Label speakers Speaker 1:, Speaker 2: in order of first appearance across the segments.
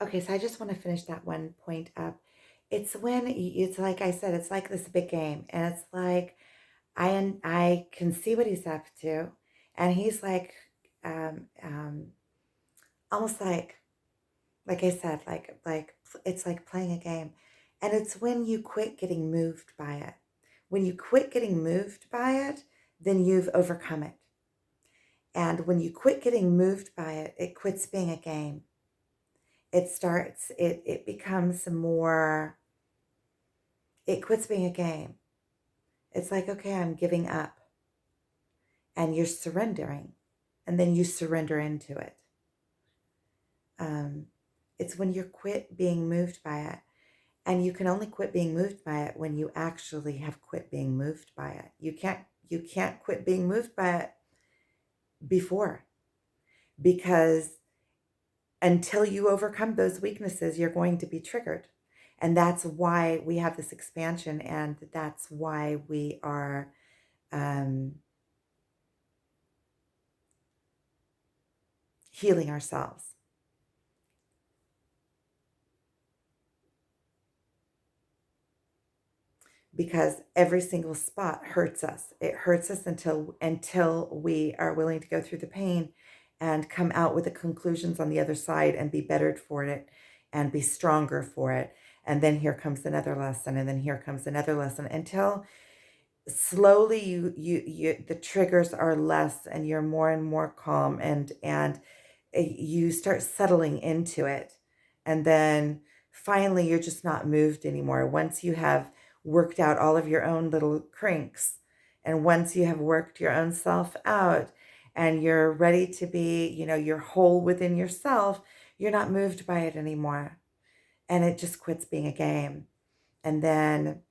Speaker 1: Okay, so I just want to finish that one point up. It's when it's like I said, it's like this big game, and it's like I can see what he's up to, and he's like, um, um, almost like I said, it's like playing a game, and it's when you quit getting moved by it. When you quit getting moved by it, then you've overcome it. And when you quit getting moved by it, it quits being a game. It becomes more, it quits being a game. It's like, okay, I'm giving up, and you're surrendering, and then you surrender into it. Um, it's when you quit being moved by it. And you can only quit being moved by it when you actually have quit being moved by it. You can't quit being moved by it before, because until you overcome those weaknesses, you're going to be triggered. And that's why we have this expansion, and that's why we are um, healing ourselves. Because every single spot hurts us. It hurts us until we are willing to go through the pain and come out with the conclusions on the other side and be bettered for it and be stronger for it. And then here comes another lesson, and then here comes another lesson, until slowly you the triggers are less, and you're more and more calm, and you start settling into it. And then finally you're just not moved anymore once you have worked out all of your own little crinks, and once you have worked your own self out, and you're ready to be, you're whole within yourself. You're not moved by it anymore, and it just quits being a game. And then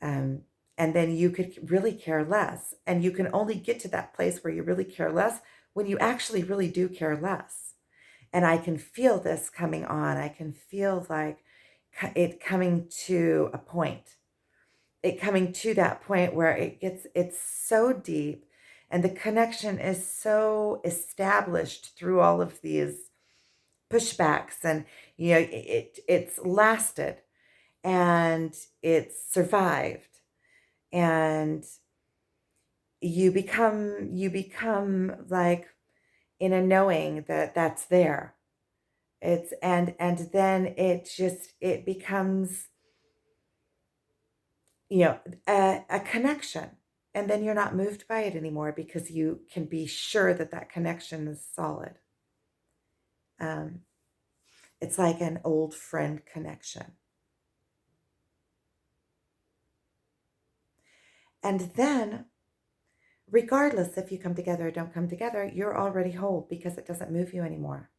Speaker 1: um, and then you could really care less. And you can only get to that place where you really care less when you actually really do care less. And I can feel this coming on. I can feel like it coming to a point, it coming to that point where it's so deep, and the connection is so established through all of these pushbacks. And, it's lasted, and it's survived, and you become like in a knowing that that's there. And then it becomes, a connection, and then you're not moved by it anymore, because you can be sure that that connection is solid. um, it's like an old friend connection. And then, regardless if you come together or don't come together, you're already whole, because it doesn't move you anymore.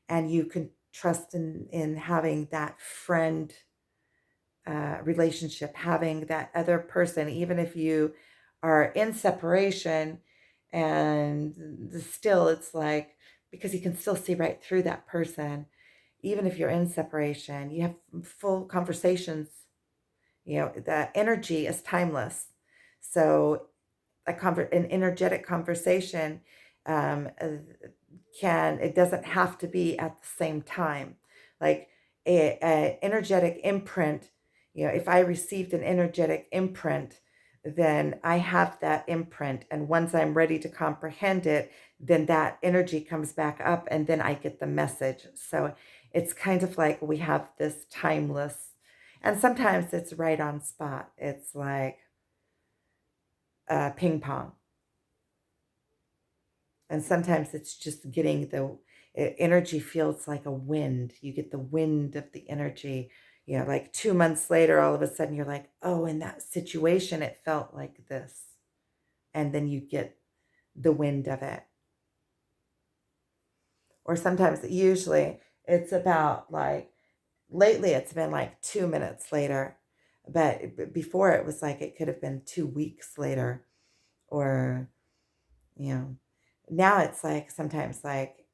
Speaker 1: And you can trust in having that friend relationship, having that other person, even if you are in separation. And still, it's like, because you can still see right through that person, even if you're in separation, you have full conversations. The energy is timeless. So an energetic conversation, uh, it doesn't have to be at the same time. Like a energetic imprint, if I received an energetic imprint, then I have that imprint, and once I'm ready to comprehend it, then that energy comes back up, and then I get the message. So it's kind of like we have this timeless, and sometimes it's right on spot. It's like ping pong. And sometimes it's just getting the energy feels like a wind. You get the wind of the energy. Like 2 months later, all of a sudden you're like, oh, in that situation, it felt like this. And then you get the wind of it. Or sometimes, usually, it's about like, lately it's been like 2 minutes later. But before, it was like it could have been 2 weeks later. Or, you know, now it's like sometimes like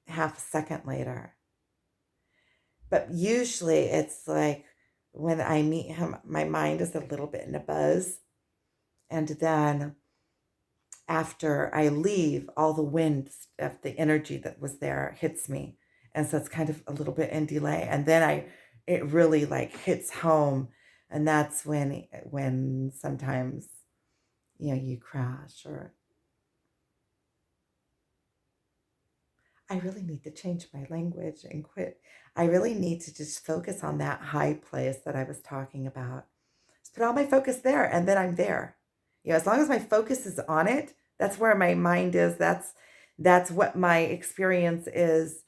Speaker 1: half a second later. But usually it's like when I meet him, my mind is a little bit in a buzz. And then after I leave, all the wind of the energy that was there hits me. And so it's kind of a little bit in delay. And then it really like hits home. And that's when sometimes, you crash or I really need to change my language and quit. I really need to just focus on that high place that I was talking about. Just put all my focus there and then I'm there. As long as my focus is on it, that's where my mind is. That's what my experience is.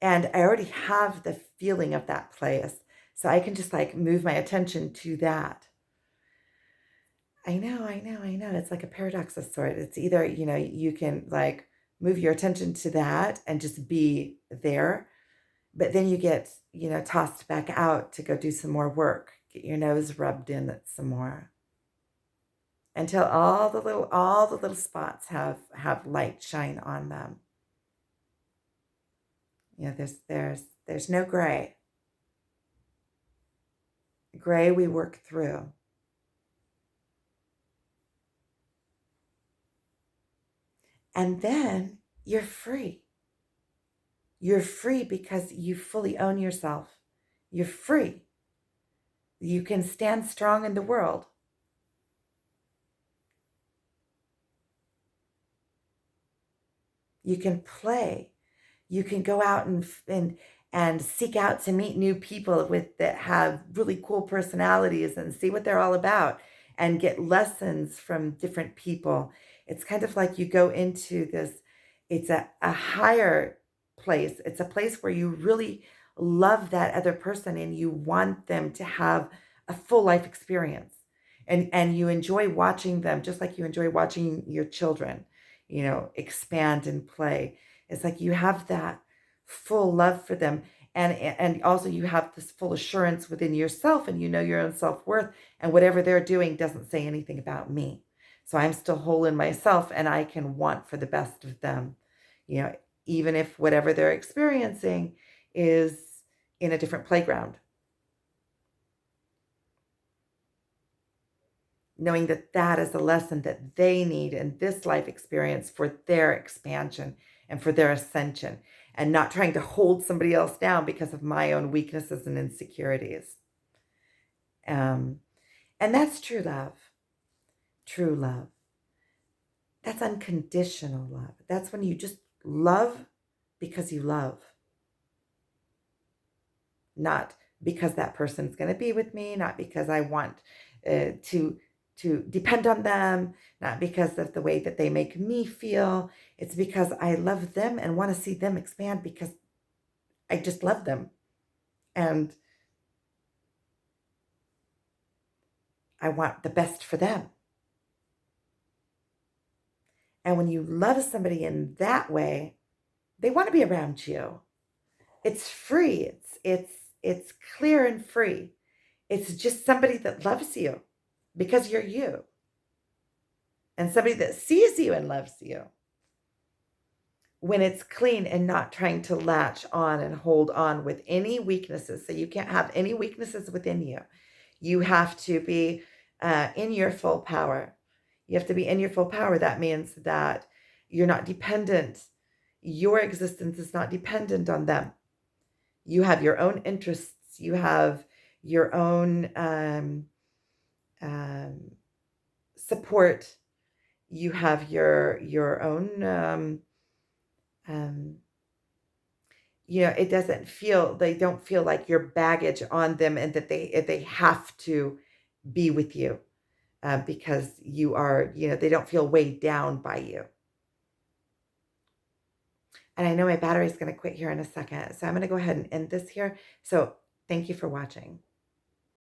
Speaker 1: And I already have the feeling of that place. So I can just like move my attention to that. I know. It's like a paradox of sort. It's either, you can like move your attention to that and just be there, but then you get, tossed back out to go do some more work, get your nose rubbed in it some more until all the little spots have light shine on them. There's no gray. Gray we work through. And then you're free. You're free because you fully own yourself. You're free. You can stand strong in the world. You can play. You can go out and seek out to meet new people that have really cool personalities and see what they're all about and get lessons from different people. It's kind of like you go into this, it's a higher place. It's a place where you really love that other person and you want them to have a full life experience. And you enjoy watching them just like you enjoy watching your children, expand and play. It's like you have that full love for them. And also you have this full assurance within yourself and you know your own self-worth and whatever they're doing doesn't say anything about me. So I'm still whole in myself and I can want for the best of them, you know, even if whatever they're experiencing is in a different playground. Knowing that that is a lesson that they need in this life experience for their expansion and for their ascension, and not trying to hold somebody else down because of my own weaknesses and insecurities. Um, and that's true love. True love. That's unconditional love. That's when you just love because you love, not because that person's going to be with me, not because I want to depend on them, not because of the way that they make me feel. It's because I love them and want to see them expand because I just love them. And I want the best for them. And when you love somebody in that way, they want to be around you. It's free. It's clear and free. It's just somebody that loves you because you're you. And somebody that sees you and loves you. When it's clean and not trying to latch on and hold on with any weaknesses. So you can't have any weaknesses within you. You have to be in your full power. You have to be in your full power. That means that you're not dependent. Your existence is not dependent on them. You have your own interests. You have your own support. You have your own um, it doesn't feel, they don't feel like your baggage on them and that they have to be with you because you are, they don't feel weighed down by you. And I know my battery's going to quit here in a second, so I'm going to go ahead and end this here. So thank you for watching.